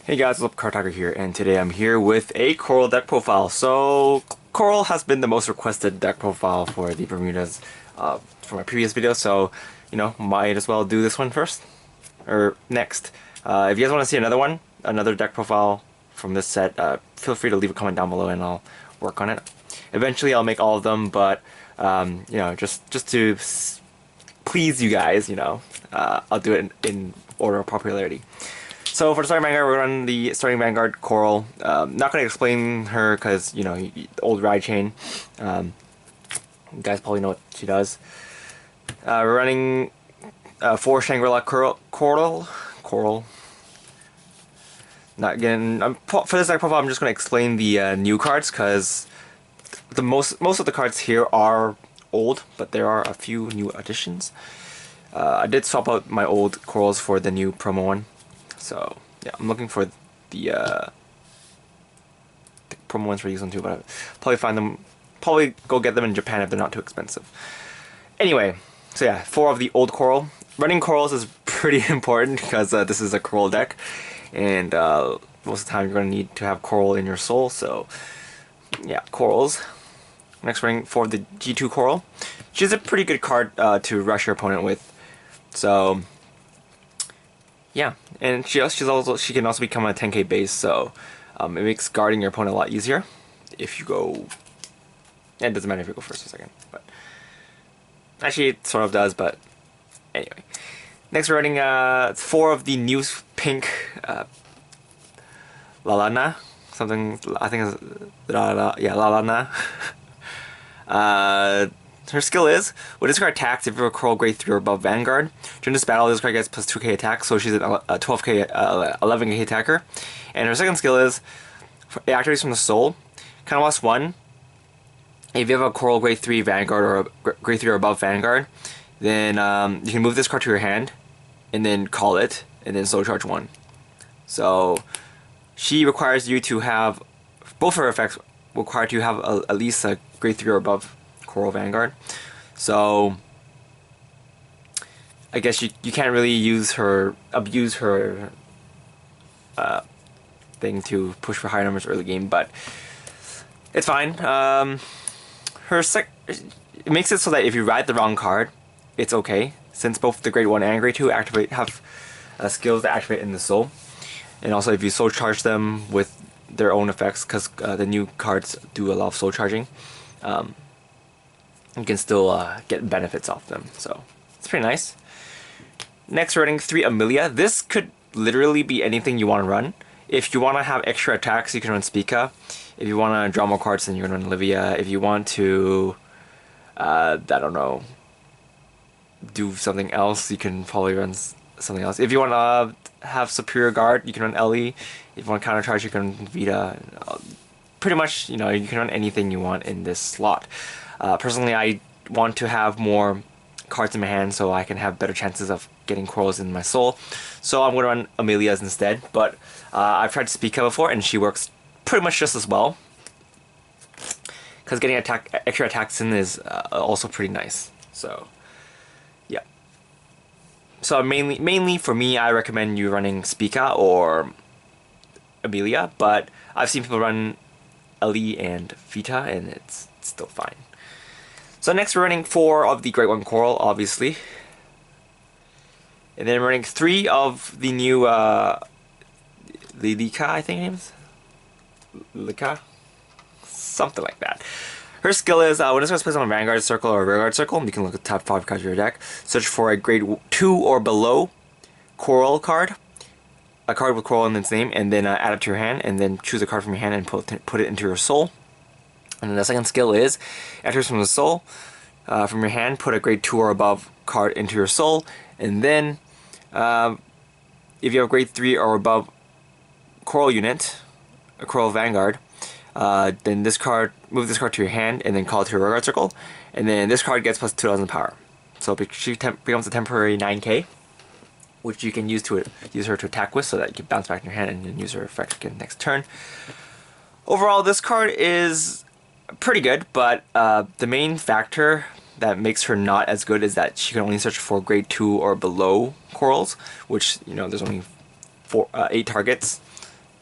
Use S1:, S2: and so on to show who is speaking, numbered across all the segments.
S1: Hey guys, what's up? Cardfight here, and today I'm here with a Coral deck profile. So, Coral has been the most requested deck profile for the Bermudas for my previous video, so, might as well do this one first, or next. If you guys want to see another one, another deck profile from this set, feel free to leave a comment down below and I'll work on it. Eventually I'll make all of them, but, just to please you guys, I'll do it in order of popularity. So for the starting Vanguard, we're running the starting Vanguard Coral. Not going to explain her because, old ride chain. You guys probably know what she does. We're running 4 Shangri-La Coral. Not again. For this deck profile, I'm just going to explain the new cards because the most of the cards here are old, but there are a few new additions. I did swap out my old Corals for the new promo one. So yeah, I'm looking for the promo ones for use on too, but I'll probably go get them in Japan if they're not too expensive. Anyway, so yeah, 4 of the old Coral. Running Corals is pretty important because this is a Coral deck, and most of the time you're going to need to have Coral in your soul. So yeah, Corals. Next, running for the G2 Coral. She's a pretty good card to rush your opponent with. So yeah, and she can also become a 10k base, so it makes guarding your opponent a lot easier if you go. It doesn't matter if you go first or second, but actually it sort of does. But anyway, next we're running 4 of the new pink Lalana, something I think is Lalana. Her skill is, when this card attacks, if you're a Coral grade 3 or above Vanguard, during this battle this card gets plus 2k attack, so she's a 12k, 11k attacker. And her second skill is, it activates from the soul, kind of lost 1. If you have a Coral grade 3 Vanguard or a grade 3 or above Vanguard, then you can move this card to your hand, and then call it, and then soul charge 1. So, she requires you to have, both her effects require you to have at least a grade 3 or above Coral Vanguard. So I guess you can't really abuse her thing to push for higher numbers early game, but it's fine. It makes it so that if you ride the wrong card, it's okay, since both the grade 1 and grade 2 have skills that activate in the soul, and also if you soul charge them with their own effects, because the new cards do a lot of soul charging. You can still get benefits off them, so it's pretty nice. Next, we're running 3 Amelia. This could literally be anything you want to run. If you want to have extra attacks, you can run Spica. If you want to draw more cards, then you can run Olivia. If you want to, I don't know, do something else, you can probably run something else. If you want to have Superior Guard, you can run Ellie. If you want counter charge, you can run Vita. Pretty much, you can run anything you want in this slot. Personally, I want to have more cards in my hand so I can have better chances of getting Corals in my soul. So I'm going to run Amelia's instead, but I've tried Spica before and she works pretty much just as well, because getting extra attacks in is also pretty nice. So yeah. So mainly for me, I recommend you running Spica or Amelia, but I've seen people run Ellie and Vita and it's still fine. So next we're running 4 of the Grade 1 Coral, obviously. And then we're running 3 of the new Lilika, I think her name is? Lilika? Something like that. Her skill is, when this guy's placed on a Vanguard circle or a Rearguard circle, you can look at the top 5 cards of your deck, search for a Grade 2 or below Coral card, a card with Coral in its name, and then add it to your hand, and then choose a card from your hand and put it into your soul. And then the second skill is, enters from the soul, from your hand, put a grade 2 or above card into your soul, and then if you have a grade 3 or above Coral unit, a Coral Vanguard, then move this card to your hand and then call it to your Rearguard circle, and then this card gets plus 2,000 power. So she becomes a temporary 9k, which you can use her to attack with, so that you can bounce back in your hand and then use her effect again next turn. Overall, this card is pretty good, but the main factor that makes her not as good is that she can only search for grade 2 or below Corals, which, there's only 8 targets.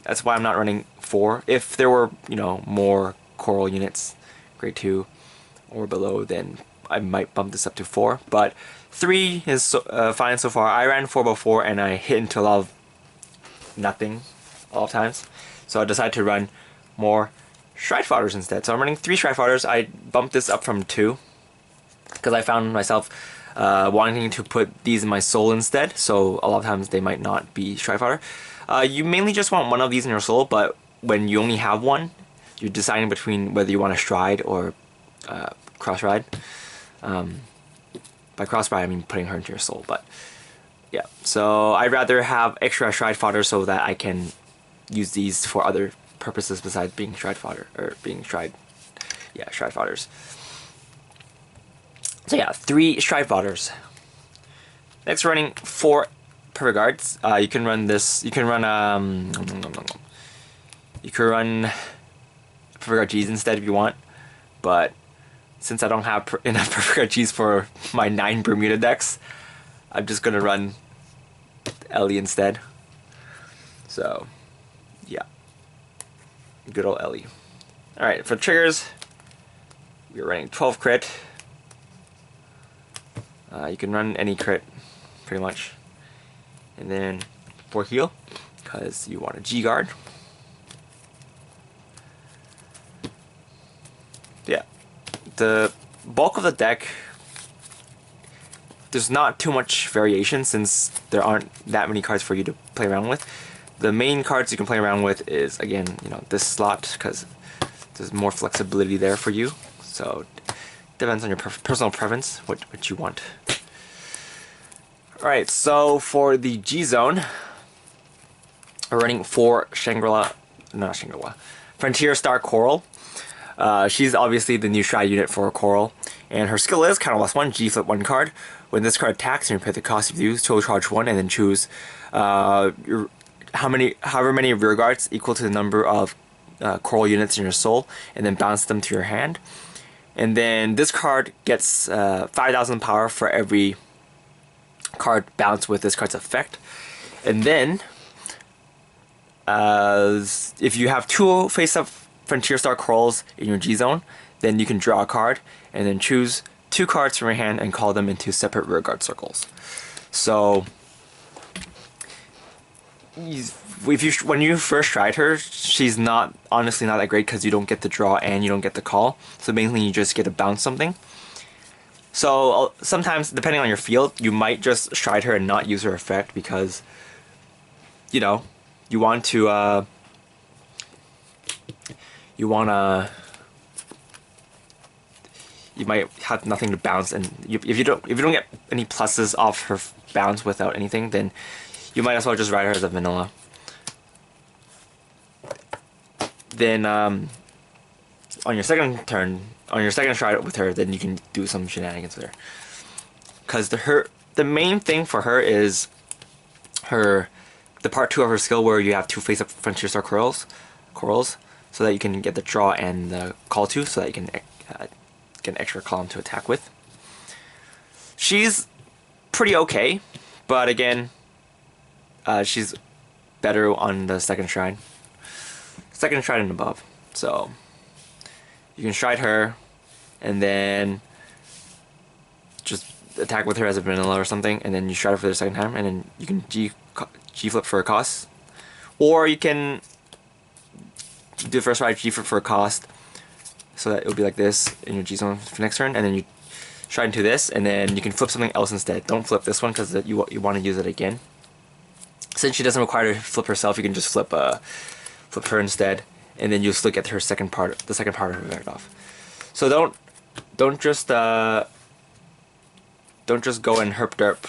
S1: That's why I'm not running 4. If there were, you know, more coral units, grade 2 or below, then I might bump this up to 4. But 3 is fine so far. I ran 4 before and I hit into a lot of nothing all times. So I decided to run more Stride Fodders instead. So I'm running 3 Stride Fodders. I bumped this up from 2 because I found myself wanting to put these in my soul instead. So a lot of times they might not be Stride Fodder. You mainly just want one of these in your soul, but when you only have one, you're deciding between whether you want to stride or cross ride. By cross ride I mean putting her into your soul, but yeah. So I'd rather have extra stride fodder so that I can use these for other purposes besides being stride fodder or being stride fodders. So yeah, 3 stride fodders. Next, we're running 4 perfect guards. You can run this. You can run perfect guard G's instead if you want, but since I don't have enough perfect guard G's for my 9 Bermuda decks, I'm just gonna run Ellie instead. So yeah, good old Ellie. All right, for triggers, we're running 12 crit. You can run any crit, pretty much. And then 4 heal, because you want a G guard. Yeah, the bulk of the deck, there's not too much variation since there aren't that many cards for you to play around with. The main cards you can play around with is, again, you know, this slot, because there's more flexibility there for you. So depends on your personal preference, what you want. Alright, so for the G zone, we're running 4 Fontier Star Coral. She's obviously the new Stride unit for Coral, and her skill is kind of +1, G flip 1 card. When this card attacks, you pay the cost of use, total charge 1, and then choose however many rear guards equal to the number of Coral units in your soul, and then bounce them to your hand. And then this card gets 5,000 power for every card bounced with this card's effect. And then if you have 2 face-up Fontier Star Corals in your G zone, then you can draw a card and then choose 2 cards from your hand and call them into separate rearguard circles. So when you first tried her, she's honestly not that great because you don't get the draw and you don't get the call. So mainly you just get to bounce something. So sometimes, depending on your field, you might just stride her and not use her effect because, you know, you want to you might have nothing to bounce, and if you don't get any pluses off her bounce without anything, then you might as well just ride her as a vanilla. Then on your second turn, on your second stride with her, then you can do some shenanigans with her. Because the main thing for her is the part 2 of her skill where you have 2 face-up Fontier Star Corals, so that you can get the draw and the call to, so that you can get an extra column to attack with. She's pretty okay, but again, she's better on the second stride and above. So you can stride her and then just attack with her as a vanilla or something, and then you stride her for the second time, and then you can G flip for a cost, or you can do the first stride, G flip for a cost, so that it will be like this in your G zone for next turn, and then you stride into this, and then you can flip something else instead. Don't flip this one because you want to use it again. Since she doesn't require to flip herself, you can just flip her instead, and then you still get her the second part of her effect off. So don't just go and herp derp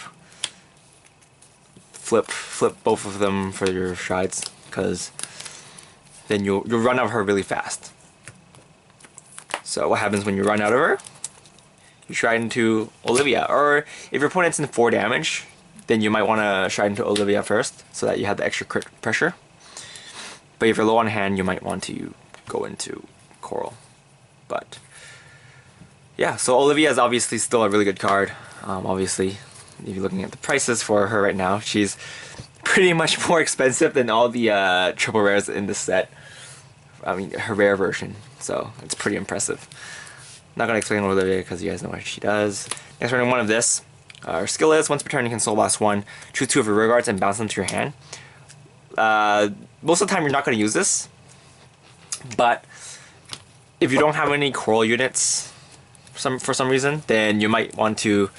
S1: flip both of them for your strides, because then you'll run out of her really fast. So what happens when you run out of her? You stride into Olivia, or if your opponent's in 4 damage, then you might want to stride into Olivia first, so that you have the extra crit pressure. But if you're low on hand, you might want to go into Coral. But yeah, so Olivia is obviously still a really good card. Obviously, if you're looking at the prices for her right now, she's pretty much more expensive than all the triple rares in the set. I mean, her rare version. So it's pretty impressive. Not gonna explain what it is because you guys know what she does. Next, we're running one of this. Her skill is once per turn you can soul blast one, choose 2 of your rear guards and bounce them to your hand. Most of the time you're not gonna use this, but if you don't have any coral units for some reason, then you might want to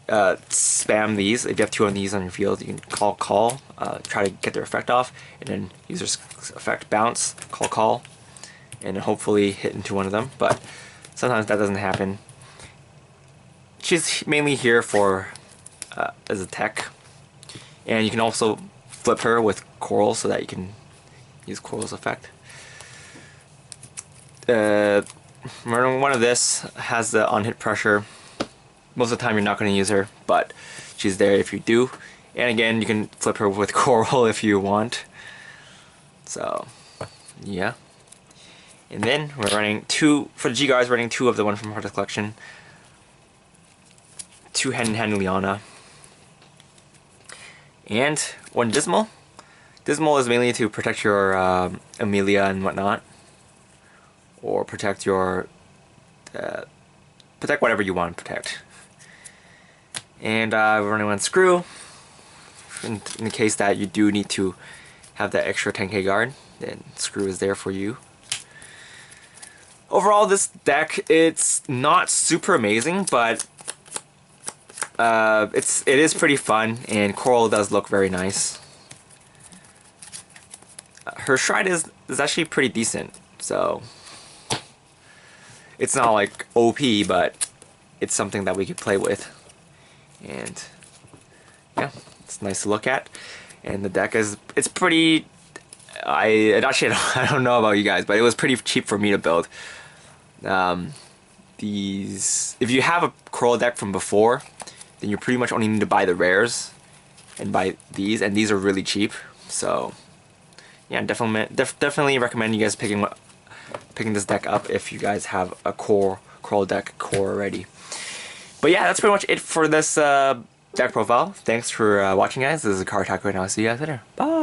S1: spam these. If you have 2 of these on your field, you can call, try to get their effect off, and then use their effect, bounce, call, and hopefully hit into one of them. But sometimes that doesn't happen. She's mainly here for as a tech, and you can also flip her with coral so that you can use coral's effect. One of this has the on-hit pressure. Most of the time you're not going to use her, but she's there if you do. And again, you can flip her with coral if you want. So, yeah. And then we're running 2, for the G-Guards, running 2 of the one from Heart of the Collection. 2 hand-in-hand Liana. And 1 Dismal. Dismal is mainly to protect your Amelia and whatnot. Or protect your... protect whatever you want to protect. And we're running 1 Screw. In the case that you do need to have that extra 10k guard, then Screw is there for you. Overall, this deck, it's not super amazing, but it is pretty fun, and Coral does look very nice. Her Shrine is actually pretty decent, so it's not like OP, but it's something that we could play with. And yeah, it's nice to look at. And the deck it's pretty, I don't know about you guys, but it was pretty cheap for me to build. If you have a Coral deck from before, then you pretty much only need to buy the rares and buy these, and these are really cheap. So yeah, definitely recommend you guys picking this deck up if you guys have a Coral deck already. But yeah, that's pretty much it for this deck profile. Thanks for watching, guys. This is Cardfight, and I'll see you guys later. Bye!